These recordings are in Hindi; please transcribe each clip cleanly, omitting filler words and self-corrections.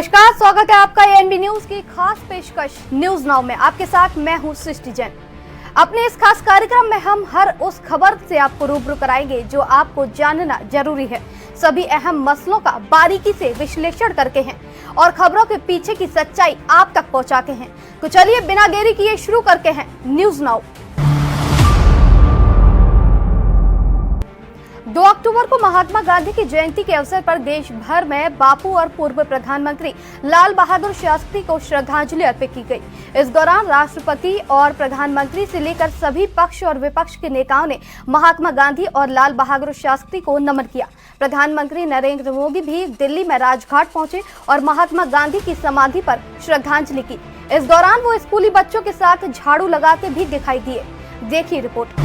नमस्कार, स्वागत है आपका एएनबी न्यूज की खास पेशकश न्यूज नाउ में। आपके साथ मैं हूं सृष्टि जैन। अपने इस खास कार्यक्रम में हम हर उस खबर से आपको रूबरू कराएंगे जो आपको जानना जरूरी है। सभी अहम मसलों का बारीकी से विश्लेषण करके हैं और खबरों के पीछे की सच्चाई आप तक पहुंचाते हैं। तो चलिए बिना देरी किए शुरू करते हैं न्यूज नाउ। 2 अक्टूबर को महात्मा गांधी की जयंती के अवसर पर देश भर में बापू और पूर्व प्रधानमंत्री लाल बहादुर शास्त्री को श्रद्धांजलि अर्पित की गई। इस दौरान राष्ट्रपति और प्रधानमंत्री से लेकर सभी पक्ष और विपक्ष के नेताओं ने महात्मा गांधी और लाल बहादुर शास्त्री को नमन किया। प्रधानमंत्री नरेंद्र मोदी भी दिल्ली में राजघाट पहुंचे और महात्मा गांधी की समाधि पर श्रद्धांजलि की। इस दौरान वो स्कूली बच्चों के साथ झाड़ू लगाते भी दिखाई दिए। देखिए रिपोर्ट।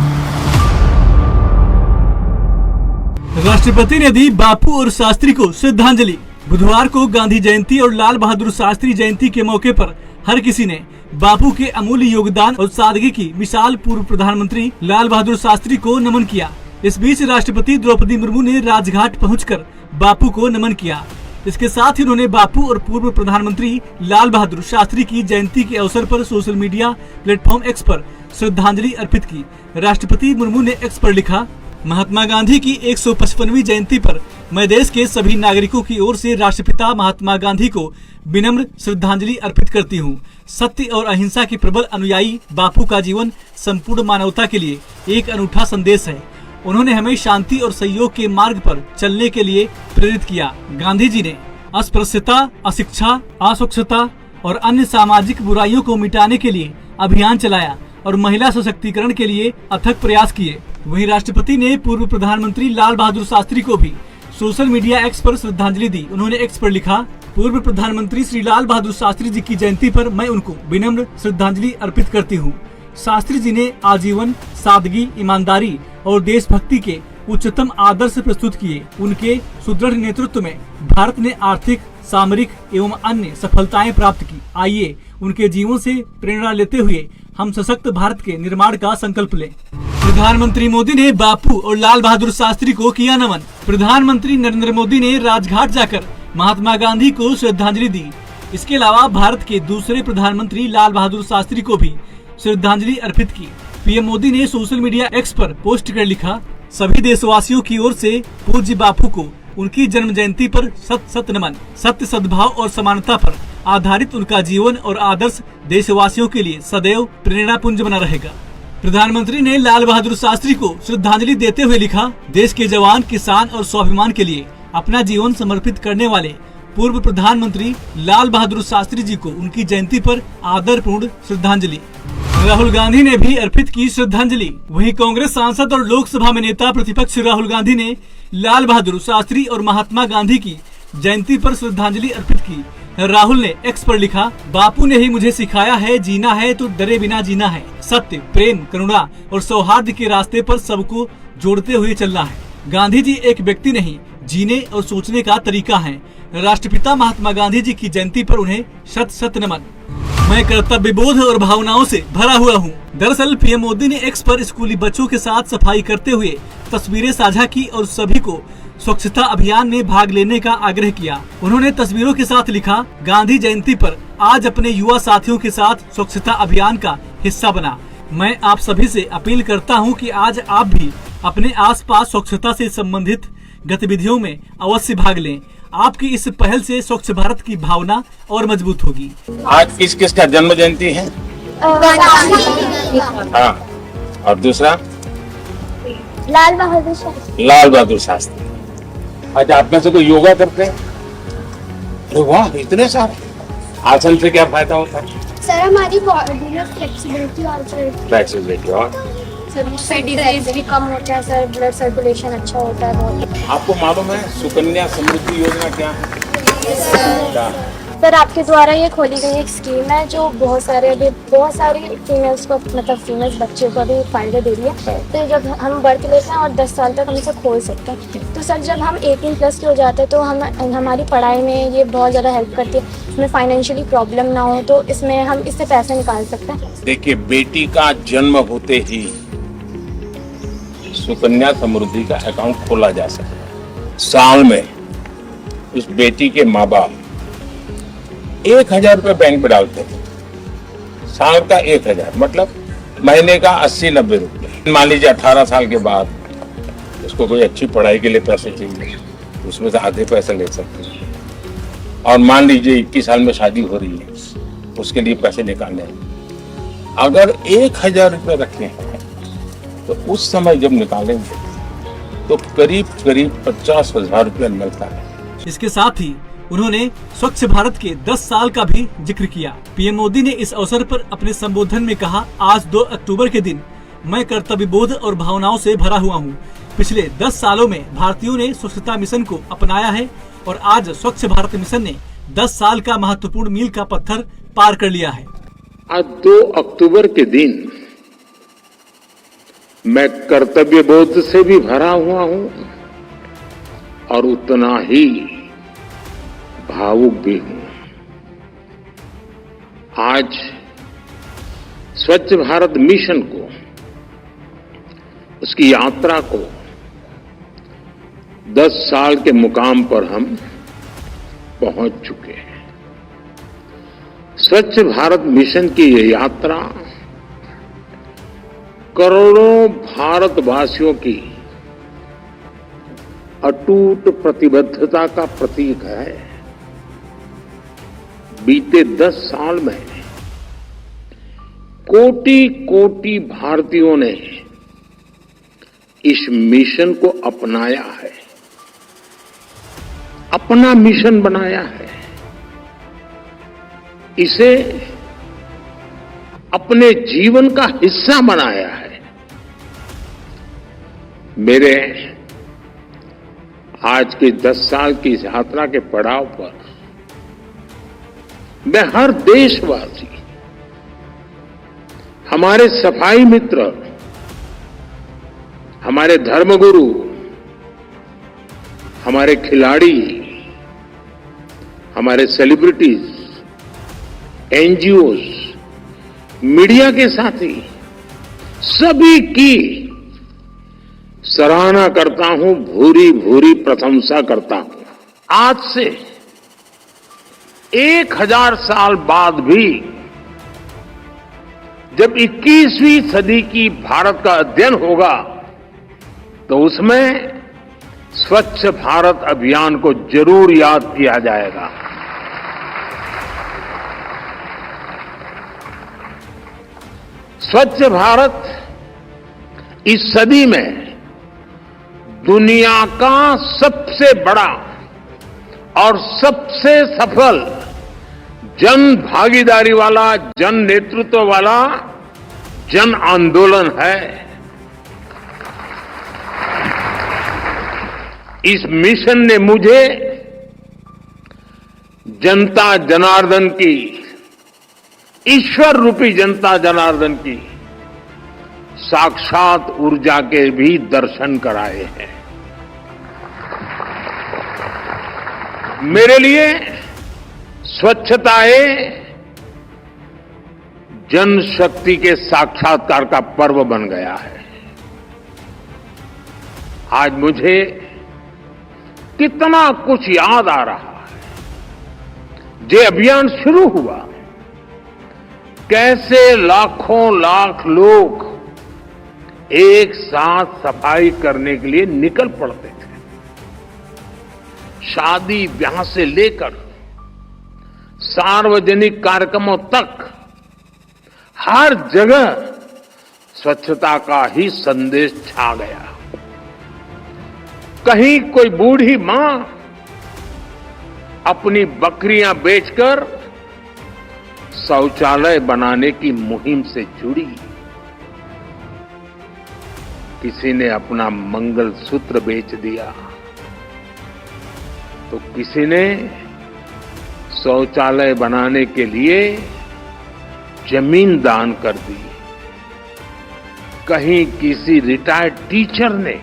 राष्ट्रपति ने दी बापू और शास्त्री को श्रद्धांजलि। बुधवार को गांधी जयंती और लाल बहादुर शास्त्री जयंती के मौके पर हर किसी ने बापू के अमूल्य योगदान और सादगी की मिसाल पूर्व प्रधानमंत्री लाल बहादुर शास्त्री को नमन किया। इस बीच राष्ट्रपति द्रौपदी मुर्मू ने राजघाट पहुंचकर बापू को नमन किया। इसके साथ ही उन्होंने बापू और पूर्व प्रधानमंत्री लाल बहादुर शास्त्री की जयंती के अवसर पर सोशल मीडिया प्लेटफॉर्म एक्स पर श्रद्धांजलि अर्पित की। राष्ट्रपति मुर्मू ने एक्स पर लिखा, महात्मा गांधी की 155वीं जयंती पर मैं देश के सभी नागरिकों की ओर से राष्ट्रपिता महात्मा गांधी को विनम्र श्रद्धांजलि अर्पित करती हूँ। सत्य और अहिंसा के प्रबल अनुयायी बापू का जीवन संपूर्ण मानवता के लिए एक अनूठा संदेश है। उन्होंने हमें शांति और सहयोग के मार्ग पर चलने के लिए प्रेरित किया। गांधी जी ने अस्पृश्यता, अशिक्षा, अस्वच्छता और अन्य सामाजिक बुराइयों को मिटाने के लिए अभियान चलाया और महिला सशक्तिकरण के लिए अथक प्रयास किए। वहीं राष्ट्रपति ने पूर्व प्रधानमंत्री लाल बहादुर शास्त्री को भी सोशल मीडिया एक्स पर श्रद्धांजलि दी। उन्होंने एक्स पर लिखा, पूर्व प्रधानमंत्री श्री लाल बहादुर शास्त्री जी की जयंती पर मैं उनको विनम्र श्रद्धांजलि अर्पित करती हूँ। शास्त्री जी ने आजीवन सादगी, ईमानदारी और देशभक्ति के उच्चतम आदर्श प्रस्तुत किए। उनके सुदृढ़ नेतृत्व में भारत ने आर्थिक, सामरिक एवं अन्य सफलताएं प्राप्त की। आइए उनके जीवन से प्रेरणा लेते हुए हम सशक्त भारत के निर्माण का संकल्प लें। प्रधानमंत्री मोदी ने बापू और लाल बहादुर शास्त्री को किया नमन। प्रधानमंत्री नरेंद्र मोदी ने राजघाट जाकर महात्मा गांधी को श्रद्धांजलि दी। इसके अलावा भारत के दूसरे प्रधानमंत्री लाल बहादुर शास्त्री को भी श्रद्धांजलि अर्पित की। पीएम मोदी ने सोशल मीडिया एक्स पर पोस्ट कर लिखा, सभी देशवासियों की ओर से पूज्य बापू को उनकी जन्म जयंती पर सत नमन। सत्य, सद्भाव और समानता पर आधारित उनका जीवन और आदर्श देशवासियों के लिए सदैव प्रेरणा पुंज बना रहेगा। प्रधानमंत्री ने लाल बहादुर शास्त्री को श्रद्धांजलि देते हुए लिखा, देश के जवान, किसान और स्वाभिमान के लिए अपना जीवन समर्पित करने वाले पूर्व प्रधानमंत्री लाल बहादुर शास्त्री जी को उनकी जयंती पर आदरपूर्ण श्रद्धांजलि। राहुल गांधी ने भी अर्पित की श्रद्धांजलि। वहीं कांग्रेस सांसद और लोकसभा में नेता प्रतिपक्ष राहुल गांधी ने लाल बहादुर शास्त्री और महात्मा गांधी की जयंती पर श्रद्धांजलि अर्पित की। राहुल ने एक्स पर लिखा, बापू ने ही मुझे सिखाया है, जीना है तो डरे बिना जीना है। सत्य, प्रेम, करुणा और सौहार्द के रास्ते पर सबको जोड़ते हुए चलना है। गांधी जी एक व्यक्ति नहीं, जीने और सोचने का तरीका है। राष्ट्रपिता महात्मा गांधी जी की जयंती पर उन्हें शत नमन। मैं कर्तव्य बोध और भावनाओं से भरा हुआ हूँ। दरअसल पीएम मोदी ने एक्स पर स्कूली बच्चों के साथ सफाई करते हुए तस्वीरें साझा की और सभी को स्वच्छता अभियान में भाग लेने का आग्रह किया। उन्होंने तस्वीरों के साथ लिखा, गांधी जयंती पर आज अपने युवा साथियों के साथ स्वच्छता अभियान का हिस्सा बना। मैं आप सभी से अपील करता हूं कि आज आप भी अपने आसपास स्वच्छता से संबंधित गतिविधियों में अवश्य भाग लें। आपकी इस पहल से स्वच्छ भारत की भावना और मजबूत होगी। आज किस किस का जन्म जयंती है? हाँ, और दूसरा लाल बहादुर शास्त्री। लाल बहादुर शास्त्री। अच्छा, आप में से कोई योगा करते हैं? अरे वाह, इतने सारे। आसन से क्या फायदा होता है? सर हमारी बॉडी में फ्लेक्सिबिलिटी और सर उससे डिजीज भी कम होता है सर, ब्लड सर्कुलेशन अच्छा होता है बहुत। आपको मालूम है सुकन्या समृद्धि योजना क्या है? क्या? सर आपके द्वारा ये खोली गई एक स्कीम है जो बहुत सारी फीमेल्स को, मतलब फीमेल्स बच्चे को भी फायदा दे रही है। तो जब हम बर्थ लेते हैं और 10 साल तक हम इसे खोल सकते हैं। तो सर जब हम 18+ के हो जाते हैं तो हमारी पढ़ाई में ये बहुत ज़्यादा हेल्प करती है। इसमें फाइनेंशियली प्रॉब्लम ना हो तो इसमें हम इससे पैसे निकाल सकते हैं। देखिए, बेटी का जन्म होते ही सुकन्या समृद्धि का अकाउंट खोला जा सकता है। साल में उस बेटी के माँ बाप 1,000 रुपये बैंक में डालते हैं, साल का 1,000, मतलब महीने का 80-90 रुपये। मान लीजिए 18 साल के बाद उसको कोई अच्छी पढ़ाई के लिए पैसे चाहिए, उसमें से आधे पैसे ले सकते हैं। और मान लीजिए 21 साल में शादी हो रही है, उसके लिए पैसे निकालने हैं। अगर 1,000 रुपये रखे हैं तो उस समय जब निकालेंगे तो करीब 50,000 रुपये मिलता है। इसके साथ ही उन्होंने स्वच्छ भारत के 10 साल का भी जिक्र किया। पीएम मोदी ने इस अवसर पर अपने संबोधन में कहा, आज 2 अक्टूबर के दिन मैं कर्तव्यबोध और भावनाओं से भरा हुआ हूँ। पिछले 10 सालों में भारतीयों ने स्वच्छता मिशन को अपनाया है और आज स्वच्छ भारत मिशन ने 10 साल का महत्वपूर्ण मील का पत्थर पार कर लिया है। आज 2 अक्टूबर के दिन मैं कर्तव्यबोध से भी भरा हुआ हूं और उतना ही भावुक भी हूं। आज स्वच्छ भारत मिशन को, उसकी यात्रा को 10 साल के मुकाम पर हम पहुंच चुके हैं। स्वच्छ भारत मिशन की ये यात्रा करोड़ों भारतवासियों की अटूट प्रतिबद्धता का प्रतीक है। बीते 10 साल में कोटि-कोटि भारतीयों ने इस मिशन को अपनाया है, अपना मिशन बनाया है, इसे अपने जीवन का हिस्सा बनाया है। मेरे आज के 10 साल की इस यात्रा के पड़ाव पर मैं हर देशवासी, हमारे सफाई मित्र, हमारे धर्मगुरु, हमारे खिलाड़ी, हमारे सेलिब्रिटीज, एनजीओज, मीडिया के साथी, सभी की सराहना करता हूं, भूरी भूरी प्रशंसा करता हूं। आज से 1000 साल बाद भी जब 21वीं सदी की भारत का अध्ययन होगा तो उसमें स्वच्छ भारत अभियान को जरूर याद किया जाएगा। स्वच्छ भारत इस सदी में दुनिया का सबसे बड़ा और सबसे सफल जन भागीदारी वाला, जन नेतृत्व वाला जन आंदोलन है। इस मिशन ने मुझे जनता जनार्दन की, ईश्वर रूपी जनता जनार्दन की साक्षात ऊर्जा के भी दर्शन कराए हैं। मेरे लिए स्वच्छताए जनशक्ति के साक्षात्कार का पर्व बन गया है। आज मुझे कितना कुछ याद आ रहा है। ये अभियान शुरू हुआ, कैसे लाखों लाख लोग एक साथ सफाई करने के लिए निकल पड़ते थे। शादी ब्याह से लेकर सार्वजनिक कार्यक्रमों तक हर जगह स्वच्छता का ही संदेश छा गया। कहीं कोई बूढ़ी मां अपनी बकरियां बेचकर शौचालय बनाने की मुहिम से जुड़ी। किसी ने अपना मंगलसूत्र बेच दिया तो किसी ने शौचालय बनाने के लिए जमीन दान कर दी। कहीं किसी रिटायर्ड टीचर ने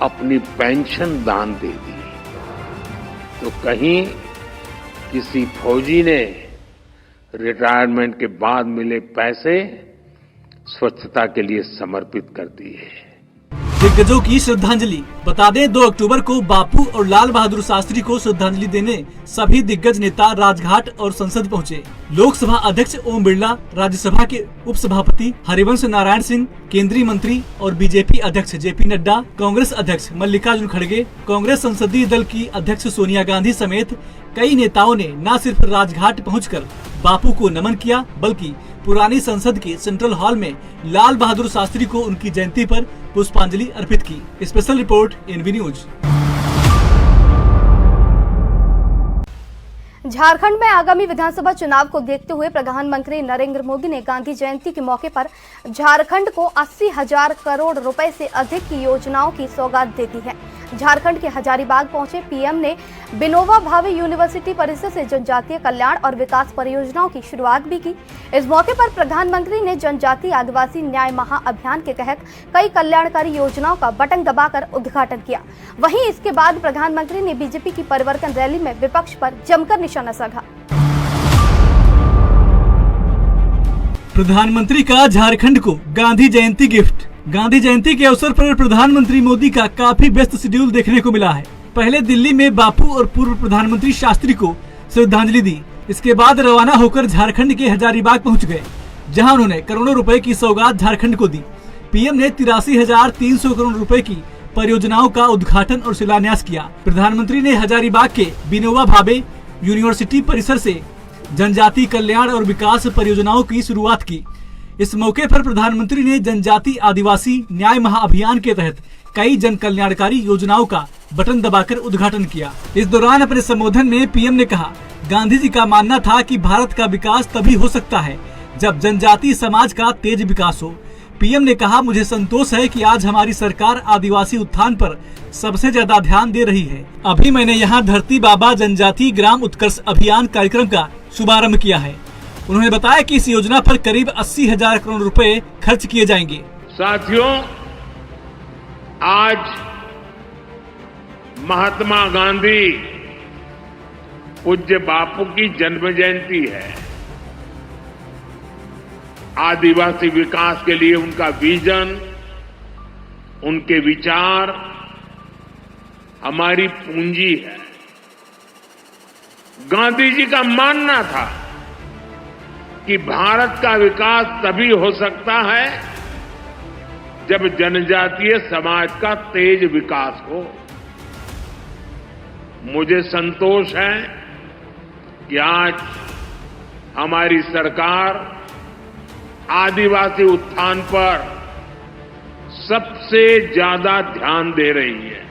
अपनी पेंशन दान दे दी तो कहीं किसी फौजी ने रिटायरमेंट के बाद मिले पैसे स्वच्छता के लिए समर्पित कर दिए। दिग्गजों की श्रद्धांजलि। बता दें 2 अक्टूबर को बापू और लाल बहादुर शास्त्री को श्रद्धांजलि देने सभी दिग्गज नेता राजघाट और संसद पहुंचे। लोकसभा अध्यक्ष ओम बिरला, राज्यसभा के उपसभापति हरिवंश नारायण सिंह, केंद्रीय मंत्री और बीजेपी अध्यक्ष जेपी नड्डा, कांग्रेस अध्यक्ष मल्लिकार्जुन खड़गे, कांग्रेस संसदीय दल की अध्यक्ष सोनिया गांधी समेत कई नेताओं ने न सिर्फ राजघाट पहुंचकर बापू को नमन किया, बल्कि पुरानी संसद के सेंट्रल हॉल में लाल बहादुर शास्त्री को उनकी जयंती पर पुष्पांजलि अर्पित की। Special report NV news. Jharkhand में आगामी विधानसभा चुनाव को देखते हुए प्रधानमंत्री नरेंद्र मोदी ने गांधी जयंती के मौके पर झारखंड को 80,000 करोड़ रुपए से अधिक की योजनाओं की सौगात दे दी है। झारखंड के हजारीबाग पहुंचे पीएम ने विनोबा भावे यूनिवर्सिटी परिसर से जनजातीय कल्याण और विकास परियोजनाओं की शुरुआत भी की। इस मौके पर प्रधानमंत्री ने जनजातीय आदिवासी न्याय महाअभियान के तहत कई कल्याणकारी योजनाओं का बटन दबाकर उद्घाटन किया। वहीं इसके बाद प्रधानमंत्री ने बीजेपी की परिवर्तन रैली में विपक्ष पर जमकर निशाना साधा। प्रधानमंत्री का झारखंड को गांधी जयंती गिफ्ट। गांधी जयंती के अवसर पर प्रधानमंत्री मोदी का काफी व्यस्त शेड्यूल देखने को मिला है। पहले दिल्ली में बापू और पूर्व प्रधानमंत्री शास्त्री को श्रद्धांजलि दी। इसके बाद रवाना होकर झारखंड के हजारीबाग पहुंच गए, जहां उन्होंने करोड़ों रुपए की सौगात झारखंड को दी। पीएम ने 83,300 करोड़ रुपए की परियोजनाओं का उद्घाटन और शिलान्यास किया। प्रधानमंत्री ने हजारीबाग के विनोबा भावे यूनिवर्सिटी परिसर से जनजातीय कल्याण और विकास परियोजनाओं की शुरुआत की। इस मौके पर प्रधानमंत्री ने जनजाति आदिवासी न्याय महाअभियान के तहत कई जन कल्याणकारी योजनाओं का बटन दबाकर उद्घाटन किया। इस दौरान अपने संबोधन में पीएम ने कहा, गांधी जी का मानना था कि भारत का विकास तभी हो सकता है जब जनजातीय समाज का तेज विकास हो। पीएम ने कहा, मुझे संतोष है कि आज हमारी सरकार आदिवासी उत्थान पर सबसे ज्यादा ध्यान दे रही है। अभी मैंने यहाँ धरती बाबा जनजातीय ग्राम उत्कर्ष अभियान कार्यक्रम का शुभारंभ किया है। उन्होंने बताया कि इस योजना पर करीब 80,000 करोड़ रुपए खर्च किए जाएंगे। साथियों, आज महात्मा गांधी पूज्य बापू की जन्म जयंती है। आदिवासी विकास के लिए उनका विजन, उनके विचार हमारी पूंजी है। गांधी जी का मानना था कि भारत का विकास तभी हो सकता है जब जनजातीय समाज का तेज विकास हो। मुझे संतोष है कि आज हमारी सरकार आदिवासी उत्थान पर सबसे ज्यादा ध्यान दे रही है।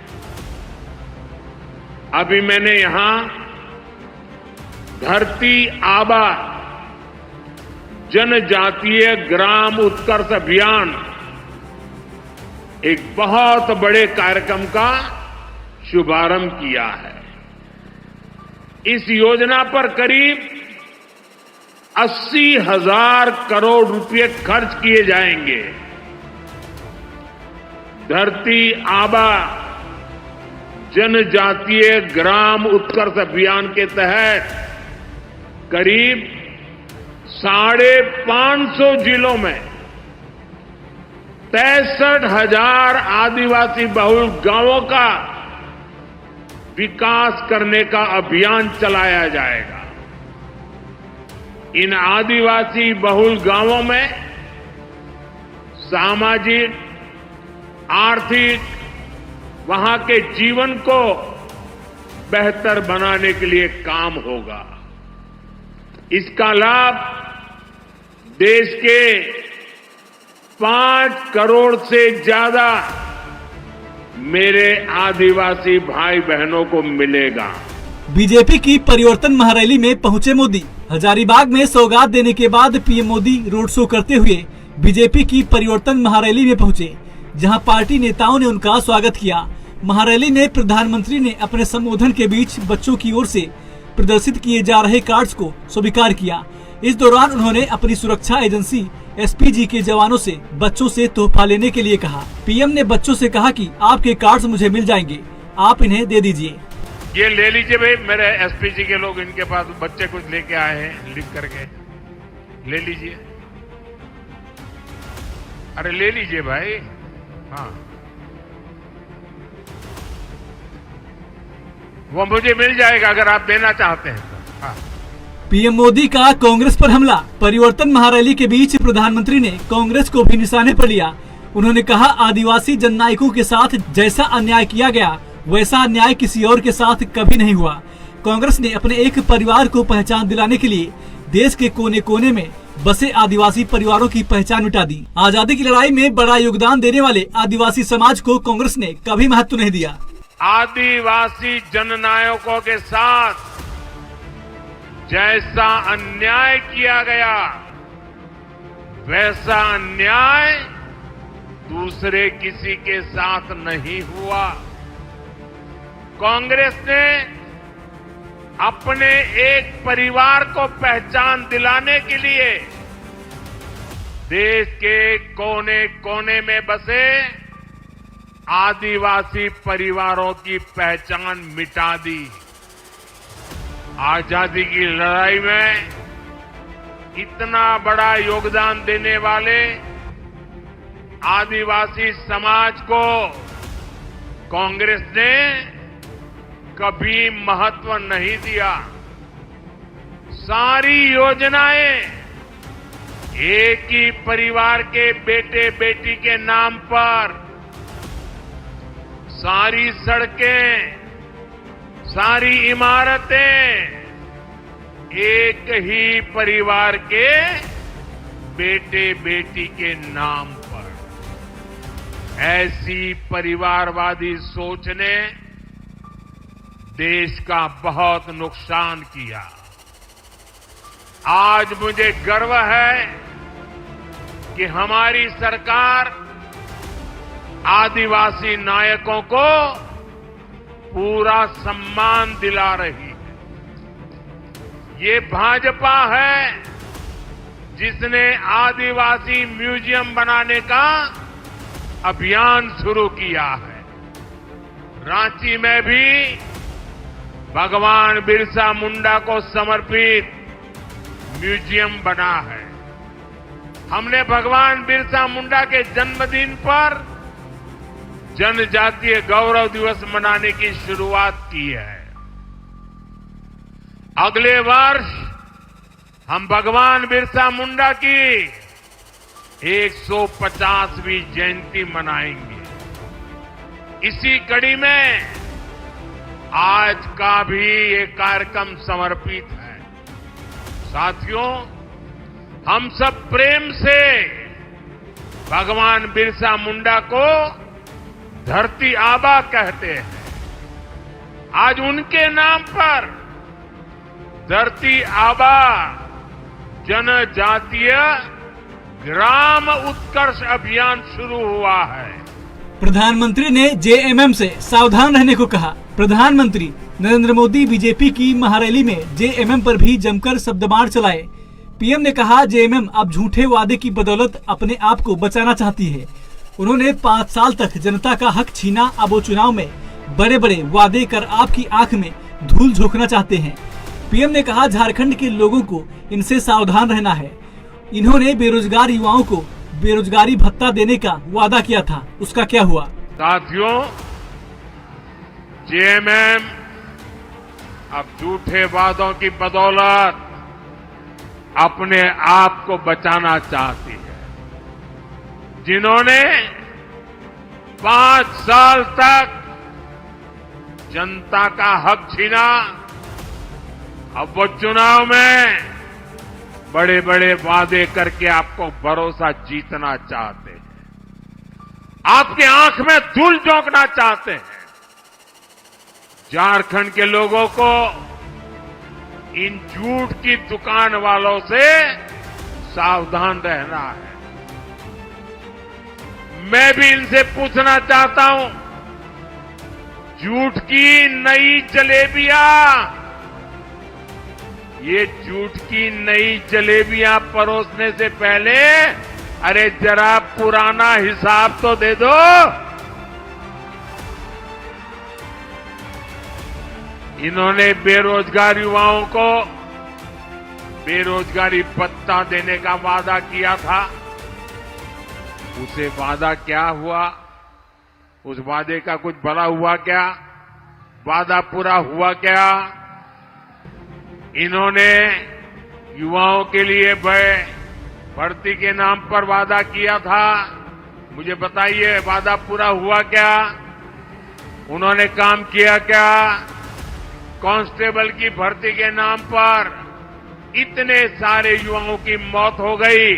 अभी मैंने यहां धरती आबा जनजातीय ग्राम उत्कर्ष अभियान, एक बहुत बड़े कार्यक्रम का शुभारंभ किया है। इस योजना पर करीब 80,000 करोड़ रुपए खर्च किए जाएंगे। धरती आबा जनजातीय ग्राम उत्कर्ष अभियान के तहत करीब 550 जिलों में 63,000 आदिवासी बहुल गांवों का विकास करने का अभियान चलाया जाएगा। इन आदिवासी बहुल गांवों में सामाजिक, आर्थिक, वहां के जीवन को बेहतर बनाने के लिए काम होगा। इसका लाभ देश के 5 करोड़ से ज्यादा मेरे आदिवासी भाई बहनों को मिलेगा। बीजेपी की परिवर्तन महारैली में पहुंचे मोदी। हजारीबाग में सौगात देने के बाद पीएम मोदी रोड शो करते हुए बीजेपी की परिवर्तन महारैली में पहुंचे, जहां पार्टी नेताओं ने उनका स्वागत किया। महारैली में प्रधानमंत्री ने अपने संबोधन के बीच बच्चों की ओर से प्रदर्शित किए जा रहे कार्ड्स को स्वीकार किया। इस दौरान उन्होंने अपनी सुरक्षा एजेंसी एसपीजी के जवानों से बच्चों से तोहफा लेने के लिए कहा। पीएम ने बच्चों से कहा कि आपके कार्ड्स मुझे मिल जाएंगे, आप इन्हें दे दीजिए। ये ले लीजिए भाई, मेरे एसपीजी के लोग, इनके पास बच्चे कुछ लेके आए हैं लिख करके, ले लीजिए। अरे ले लीजिए भाई। हाँ, वो मुझे मिल जाएगा अगर आप देना चाहते हैं तो। हाँ। पीएम मोदी का कांग्रेस पर हमला। परिवर्तन महारैली के बीच प्रधानमंत्री ने कांग्रेस को भी निशाने पर लिया। उन्होंने कहा, आदिवासी जननायकों के साथ जैसा अन्याय किया गया वैसा अन्याय किसी और के साथ कभी नहीं हुआ। कांग्रेस ने अपने एक परिवार को पहचान दिलाने के लिए देश के कोने कोने में बसे आदिवासी परिवारों की पहचान मिटा दी। आजादी की लड़ाई में बड़ा योगदान देने वाले आदिवासी समाज को कांग्रेस ने कभी महत्व नहीं दिया। आदिवासी जननायकों के साथ जैसा अन्याय किया गया वैसा अन्याय दूसरे किसी के साथ नहीं हुआ। कांग्रेस ने अपने एक परिवार को पहचान दिलाने के लिए देश के कोने कोने में बसे आदिवासी परिवारों की पहचान मिटा दी। आजादी की लड़ाई में इतना बड़ा योगदान देने वाले आदिवासी समाज को कांग्रेस ने कभी महत्व नहीं दिया। सारी योजनाएं एक ही परिवार के बेटे बेटी के नाम पर, सारी सड़कें, सारी इमारतें एक ही परिवार के बेटे बेटी के नाम पर। ऐसी परिवारवादी सोच ने देश का बहुत नुकसान किया। आज मुझे गर्व है कि हमारी सरकार आदिवासी नायकों को पूरा सम्मान दिला रही है। ये भाजपा है जिसने आदिवासी म्यूजियम बनाने का अभियान शुरू किया है। रांची में भी भगवान बिरसा मुंडा को समर्पित म्यूजियम बना है। हमने भगवान बिरसा मुंडा के जन्मदिन पर जनजातीय गौरव दिवस मनाने की शुरुआत की है। अगले वर्ष हम भगवान बिरसा मुंडा की 150वीं जयंती मनाएंगे। इसी कड़ी में आज का भी ये कार्यक्रम समर्पित है। साथियों, हम सब प्रेम से भगवान बिरसा मुंडा को धरती आबा कहते हैं। आज उनके नाम पर धरती आबा जनजातीय ग्राम उत्कर्ष अभियान शुरू हुआ है। प्रधानमंत्री ने जेएमएम से सावधान रहने को कहा। प्रधानमंत्री नरेंद्र मोदी बीजेपी की महारैली में जेएमएम पर भी जमकर शब्दमार चलाए। पीएम ने कहा, जेएमएम अब झूठे वादे की बदौलत अपने आप को बचाना चाहती है। उन्होंने 5 साल तक जनता का हक छीना। अब वो चुनाव में बड़े बड़े वादे कर आपकी आंख में धूल झोंकना चाहते हैं। पीएम ने कहा, झारखंड के लोगों को इनसे सावधान रहना है। इन्होंने बेरोजगार युवाओं को बेरोजगारी भत्ता देने का वादा किया था, उसका क्या हुआ? साथियों, जेएमएम अब झूठे वादों की बदौलत अपने आप को बचाना चाहती है। जिन्होंने 5 साल तक जनता का हक छीना, अब वो चुनाव में बड़े बड़े वादे करके आपको भरोसा जीतना चाहते हैं, आपके आंख में धूल झोंकना चाहते हैं। झारखंड के लोगों को इन झूठ की दुकान वालों से सावधान रहना है। मैं भी इनसे पूछना चाहता हूं, झूठ की नई जलेबियां, ये झूठ की नई जलेबियां परोसने से पहले अरे जरा पुराना हिसाब तो दे दो। इन्होंने बेरोजगार युवाओं को बेरोजगारी भत्ता देने का वादा किया था। उसे वादा क्या हुआ? उस वादे का कुछ भला हुआ क्या? वादा पूरा हुआ क्या? इन्होंने युवाओं के लिए भर्ती के नाम पर वादा किया था। मुझे बताइए, वादा पूरा हुआ क्या? उन्होंने काम किया क्या? कांस्टेबल की भर्ती के नाम पर इतने सारे युवाओं की मौत हो गई।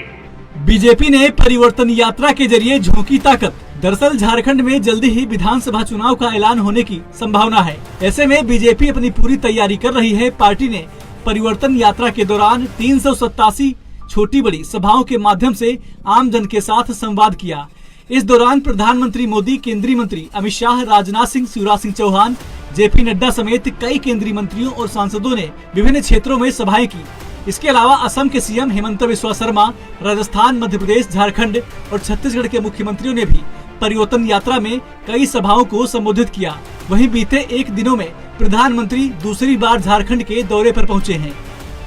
बीजेपी ने परिवर्तन यात्रा के जरिए झोंकी ताकत। दरअसल झारखंड में जल्दी ही विधानसभा चुनाव का ऐलान होने की संभावना है। ऐसे में बीजेपी अपनी पूरी तैयारी कर रही है। पार्टी ने परिवर्तन यात्रा के दौरान 387 छोटी बड़ी सभाओं के माध्यम से आम जन के साथ संवाद किया। इस दौरान प्रधानमंत्री मोदी, केंद्रीय मंत्री अमित शाह, राजनाथ सिंह, शिवराज सिंह चौहान, जेपी नड्डा समेत कई केंद्रीय मंत्रियों और सांसदों ने विभिन्न क्षेत्रों में सभाएं की। इसके अलावा असम के सीएम हेमंत बिस्वा शर्मा, राजस्थान, मध्य प्रदेश, झारखंड और छत्तीसगढ़ के मुख्यमंत्रियों ने भी परिवर्तन यात्रा में कई सभाओं को संबोधित किया। वहीं बीते एक दिनों में प्रधानमंत्री दूसरी बार झारखंड के दौरे पर पहुंचे हैं।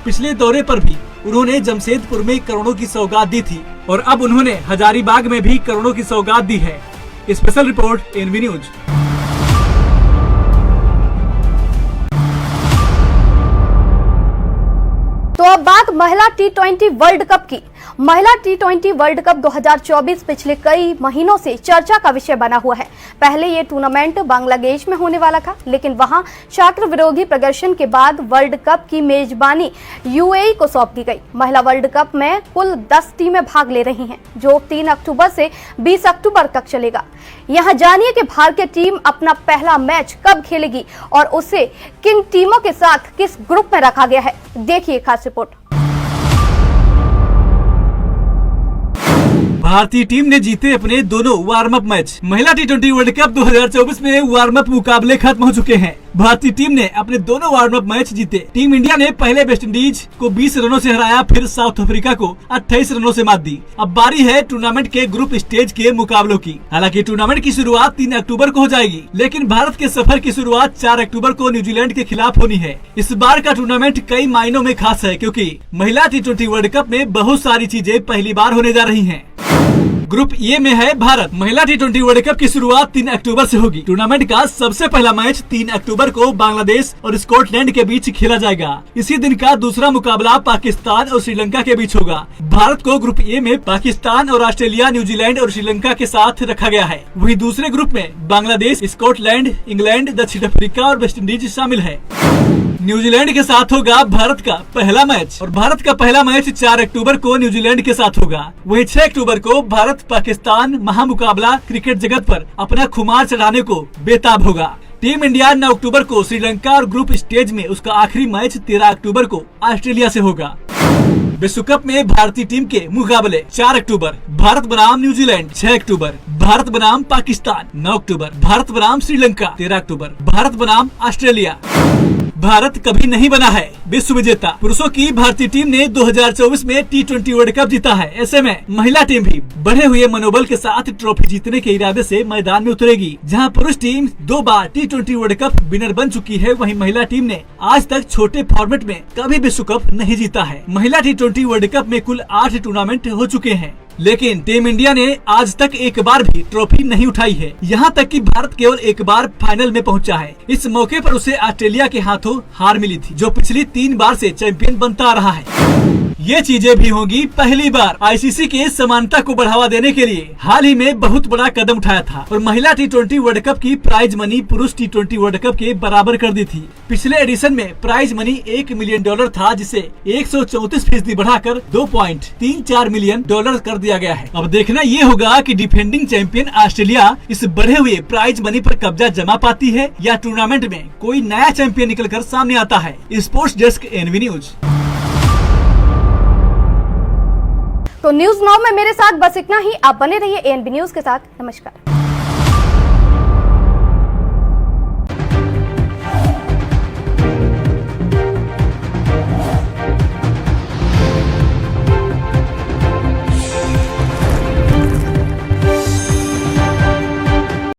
पिछले दौरे पर भी उन्होंने जमशेदपुर में करोड़ों की सौगात दी थी और अब उन्होंने हजारीबाग में भी करोड़ों की सौगात दी है। Special report NV news. तो अब बात महिला T20 वर्ल्ड कप की। महिला T20 वर्ल्ड कप 2024 पिछले कई महीनों से चर्चा का विषय बना हुआ है। पहले ये टूर्नामेंट बांग्लादेश में होने वाला था, लेकिन वहां छात्र विरोधी प्रदर्शन के बाद वर्ल्ड कप की मेजबानी यूएई को सौंप दी गई। महिला वर्ल्ड कप में कुल 10 टीमें भाग ले रही हैं, जो 3 अक्टूबर से 20 अक्टूबर तक चलेगा। यहां जानिए कि भारतीय टीम अपना पहला मैच कब खेलेगी और उसे किन टीमों के साथ किस ग्रुप में रखा गया है। देखिए खास रिपोर्ट। भारतीय टीम ने जीते अपने दोनों वार्म अप मैच। महिला T20 वर्ल्ड कप 2024 में वार्म अप मुकाबले खत्म हो चुके हैं। भारतीय टीम ने अपने दोनों वार्म अप मैच जीते। टीम इंडिया ने पहले वेस्ट इंडीज को 20 रनों से हराया, फिर साउथ अफ्रीका को 28 रनों से मात दी। अब बारी है टूर्नामेंट के ग्रुप स्टेज के मुकाबलों की। हालांकि टूर्नामेंट की शुरुआत 3 अक्टूबर को हो जाएगी, लेकिन भारत के सफर की शुरुआत 4 अक्टूबर को न्यूजीलैंड के खिलाफ होनी है। इस बार का टूर्नामेंट कई मायनों में खास है, क्योंकि महिला T20 वर्ल्ड कप में बहुत सारी चीजें पहली बार होने जा रही हैं। ग्रुप ए में है भारत। महिला T20 वर्ल्ड कप की शुरुआत 3 अक्टूबर से होगी। टूर्नामेंट का सबसे पहला मैच 3 अक्टूबर को बांग्लादेश और स्कॉटलैंड के बीच खेला जाएगा। इसी दिन का दूसरा मुकाबला पाकिस्तान और श्रीलंका के बीच होगा। भारत को ग्रुप ए में पाकिस्तान और ऑस्ट्रेलिया, न्यूजीलैंड और श्रीलंका के साथ रखा गया है। वहीं दूसरे ग्रुप में बांग्लादेश, स्कॉटलैंड, इंग्लैंड, दक्षिण अफ्रीका और वेस्ट इंडीज शामिल है। न्यूजीलैंड के साथ होगा भारत का पहला मैच और भारत का पहला मैच 4 अक्टूबर को न्यूजीलैंड के साथ होगा। वहीं 6 अक्टूबर को भारत पाकिस्तान महामुकाबला क्रिकेट जगत पर अपना खुमार चढ़ाने को बेताब होगा। टीम इंडिया 9 अक्टूबर को श्रीलंका और ग्रुप स्टेज में उसका आखिरी मैच 13 अक्टूबर को ऑस्ट्रेलिया से होगा। विश्व कप में भारतीय टीम के मुकाबले 4 अक्टूबर भारत बनाम न्यूजीलैंड, 6 अक्टूबर भारत बनाम पाकिस्तान, 9 अक्टूबर भारत बनाम श्रीलंका, 13 अक्टूबर भारत बनाम ऑस्ट्रेलिया। भारत कभी नहीं बना है विश्व विजेता। पुरुषों की भारतीय टीम ने 2024 में T20 वर्ल्ड कप जीता है। ऐसे में महिला टीम भी बढ़े हुए मनोबल के साथ ट्रॉफी जीतने के इरादे से मैदान में उतरेगी। जहां पुरुष टीम 2 बार T20 वर्ल्ड कप विनर बन चुकी है, वहीं महिला टीम ने आज तक छोटे फॉर्मेट में कभी विश्व कप नहीं जीता है। महिला T20 वर्ल्ड कप में कुल 8 टूर्नामेंट हो चुके हैं, लेकिन टीम इंडिया ने आज तक एक बार भी ट्रॉफी नहीं उठाई है। यहाँ तक कि भारत केवल एक बार फाइनल में पहुंचा है। इस मौके पर उसे ऑस्ट्रेलिया के हाथों हार मिली थी, जो पिछली 3 बार से चैंपियन बनता आ रहा है। ये चीजें भी होंगी पहली बार। आईसीसी के समानता को बढ़ावा देने के लिए हाल ही में बहुत बड़ा कदम उठाया था और महिला T20 वर्ल्ड कप की प्राइज मनी पुरुष T20 वर्ल्ड कप के बराबर कर दी थी। पिछले एडिशन में प्राइज मनी $1 मिलियन था, जिसे 134% बढ़ाकर $2.34 मिलियन कर दिया गया है। अब देखना ये होगा कि डिफेंडिंग चैंपियन ऑस्ट्रेलिया इस बढ़े हुए प्राइज मनी पर कब्जा जमा पाती है या टूर्नामेंट में कोई नया चैंपियन निकलकर सामने आता है। Sports desk NV news. तो न्यूज नाउ में मेरे साथ बस इतना ही। आप बने रहिए एएनबी न्यूज के साथ। नमस्कार।